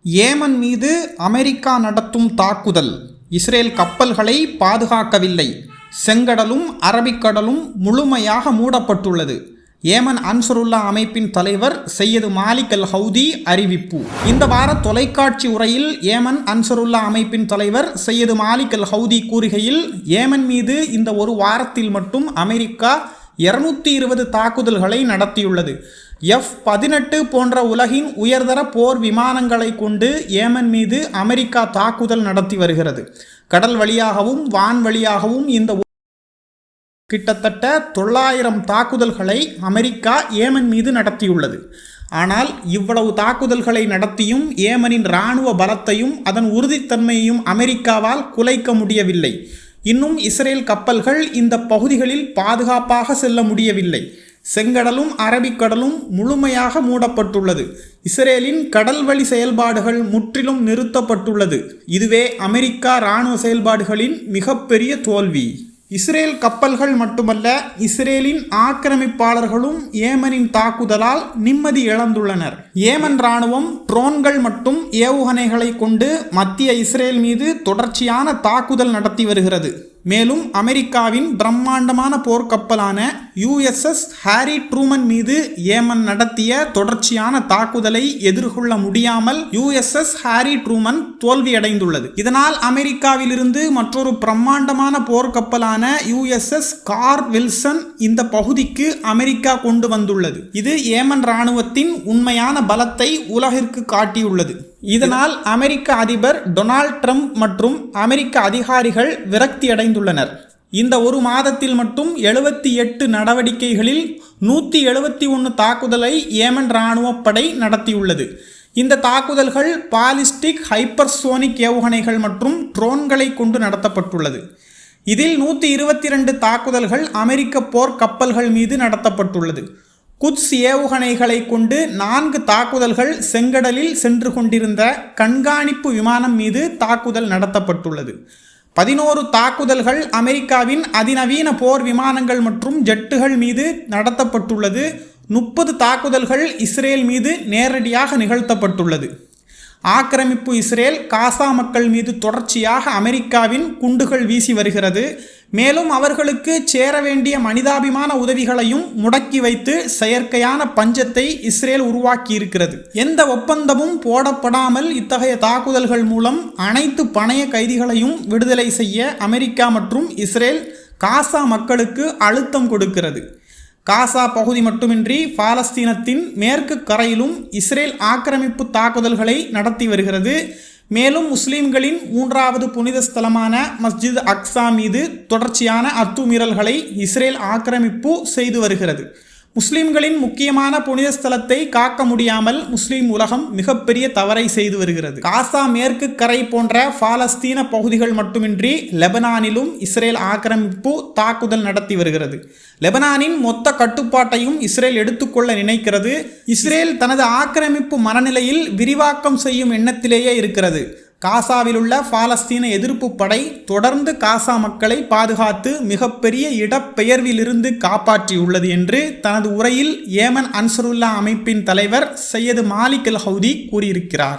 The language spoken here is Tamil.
ஏமன் மீது அமெரிக்கா நடத்தும் தாக்குதல் இஸ்ரேல் கப்பல்களை பாதுகாக்கவில்லை. செங்கடலும் அரபிக்கடலும் முழுமையாக மூடப்பட்டுள்ளது. ஏமன் அன்சருல்லா அமைப்பின் தலைவர் சையது மாலிக் அல் ஹவுதி அறிவிப்பு. இந்த வார தொலைக்காட்சி உரையில் ஏமன் அன்சருல்லா அமைப்பின் தலைவர் சையது மாலிக் அல் ஹவுதி கூறுகையில், ஏமன் மீது இந்த ஒரு வாரத்தில் மட்டும் அமெரிக்கா 220 தாக்குதல்களை நடத்தியுள்ளது. F-18 போன்ற உலகின் உயர்தர போர் விமானங்களை கொண்டு ஏமன் மீது அமெரிக்கா தாக்குதல் நடத்தி வருகிறது. கடல் வழியாகவும் வான் வழியாகவும் இந்த கிட்டத்தட்ட 900 தாக்குதல்களை அமெரிக்கா ஏமன் மீது நடத்தியுள்ளது. ஆனால் இவ்வளவு தாக்குதல்களை நடத்தியும் ஏமனின் இராணுவ பலத்தையும் அதன் உறுதித்தன்மையையும் அமெரிக்காவால் குலைக்க முடியவில்லை. இன்னும் இஸ்ரேல் கப்பல்கள் இந்த பகுதிகளில் பாதுகாப்பாக செல்ல முடியவில்லை. செங்கடலும் அரபிக்கடலும் முழுமையாக மூடப்பட்டுள்ளது. இஸ்ரேலின் கடல்வழி செயல்பாடுகள் முற்றிலும் நிறுத்தப்பட்டுள்ளது. இதுவே அமெரிக்கா இராணுவ செயல்பாடுகளின் மிகப்பெரிய தோல்வி. இஸ்ரேல் கப்பல்கள் மட்டுமல்ல, இஸ்ரேலின் ஆக்கிரமிப்பாளர்களும் ஏமனின் தாக்குதலால் நிம்மதி இழந்துள்ளனர். ஏமன் இராணுவம் ட்ரோன்கள் மற்றும் ஏவுகணைகளை கொண்டு மத்திய இஸ்ரேல் மீது தொடர்ச்சியான தாக்குதல் நடத்தி வருகிறது. மேலும் அமெரிக்காவின் பிரம்மாண்டமான போர்க்கப்பலான USS ஹாரி ட்ரூமன் மீது ஏமன் நடத்திய தொடர்ச்சியான தாக்குதலை எதிர்கொள்ள முடியாமல் USS ஹாரி ட்ரூமன் தோல்வியடைந்துள்ளது. இதனால் அமெரிக்காவிலிருந்து மற்றொரு பிரம்மாண்டமான போர்க்கப்பலான USS கார் வில்சன் இந்த பகுதிக்கு அமெரிக்கா கொண்டு வந்துள்ளது. இது ஏமன் இராணுவத்தின் உண்மையான பலத்தை உலகிற்கு காட்டியுள்ளது. இதனால் அமெரிக்க அதிபர் டொனால்ட் ட்ரம்ப் மற்றும் அமெரிக்க அதிகாரிகள் விரக்தி அடைந்துள்ளனர். இந்த ஒரு மாதத்தில் மட்டும் 78 நடவடிக்கைகளில் 171 தாக்குதலை ஏமன் இராணுவப்படை நடத்தியுள்ளது. இந்த தாக்குதல்கள் பாலிஸ்டிக் ஹைப்பர்சோனிக் ஏவுகணைகள் மற்றும் ட்ரோன்களை கொண்டு நடத்தப்பட்டுள்ளது. இதில் 122 தாக்குதல்கள் அமெரிக்க போர் கப்பல்கள் மீது நடத்தப்பட்டுள்ளது. குத்ஸ் ஏவுகணைகளை கொண்டு 4 தாக்குதல்கள் செங்கடலில் சென்று கொண்டிருந்த கண்காணிப்பு விமானம் மீது தாக்குதல் நடத்தப்பட்டுள்ளது. 11 தாக்குதல்கள் அமெரிக்காவின் அதிநவீன போர் விமானங்கள் மற்றும் ஜெட்டுகள் மீது நடத்தப்பட்டுள்ளது. 30 தாக்குதல்கள் இஸ்ரேல் மீது நேரடியாக நிகழ்த்தப்பட்டுள்ளது. ஆக்கிரமிப்பு இஸ்ரேல் காசா மக்கள் மீது தொடர்ச்சியாக அமெரிக்காவின் குண்டுகள் வீசி வருகிறது. மேலும் அவர்களுக்கு சேர வேண்டிய மனிதாபிமான உதவிகளையும் முடக்கி வைத்து செயற்கையான பஞ்சத்தை இஸ்ரேல் உருவாக்கி இருக்கிறது. எந்த ஒப்பந்தமும் போடப்படாமல் இத்தகைய தாக்குதல்கள் மூலம் அனைத்து பணைய கைதிகளையும் விடுதலை செய்ய அமெரிக்கா மற்றும் இஸ்ரேல் காசா மக்களுக்கு அழுத்தம் கொடுக்கிறது. காசா பகுதி மட்டுமின்றி பாலஸ்தீனத்தின் மேற்கு கரையிலும் இஸ்ரேல் ஆக்கிரமிப்பு தாக்குதல்களை நடத்தி வருகிறது. மேலும் முஸ்லிம்களின் 3வது புனித ஸ்தலமான மஸ்ஜித் அக்ஸா மீது தொடர்ச்சியான அத்துமீறல்களை இஸ்ரேல் ஆக்கிரமிப்பு செய்து வருகிறது. முஸ்லிம்களின் முக்கியமான புனித ஸ்தலத்தை காக்க முடியாமல் முஸ்லிம் உலகம் மிகப்பெரிய தவறை செய்து வருகிறது. காசா மேற்கு கரை போன்ற பாலஸ்தீன பகுதிகள் மட்டுமின்றி லெபனானிலும் இஸ்ரேல் ஆக்கிரமிப்பு தாக்குதல் நடத்தி வருகிறது. லெபனானின் மொத்த கட்டுப்பாட்டையும் இஸ்ரேல் எடுத்துக்கொள்ள நினைக்கிறது. இஸ்ரேல் தனது ஆக்கிரமிப்பு மனநிலையில் விரிவாக்கம் செய்யும் எண்ணத்திலேயே இருக்கிறது. காசாவில் உள்ள பாலஸ்தீன எதிர்ப்பு படை தொடர்ந்து காசா மக்களை பாதுகாத்து மிகப்பெரிய இடப்பெயர்விலிருந்து காப்பாற்றியுள்ளது என்று தனது உரையில் ஏமன் அன்சருல்லா அமைப்பின் தலைவர் சையது மாலிக் அல் ஹவுதி கூறியிருக்கிறார்.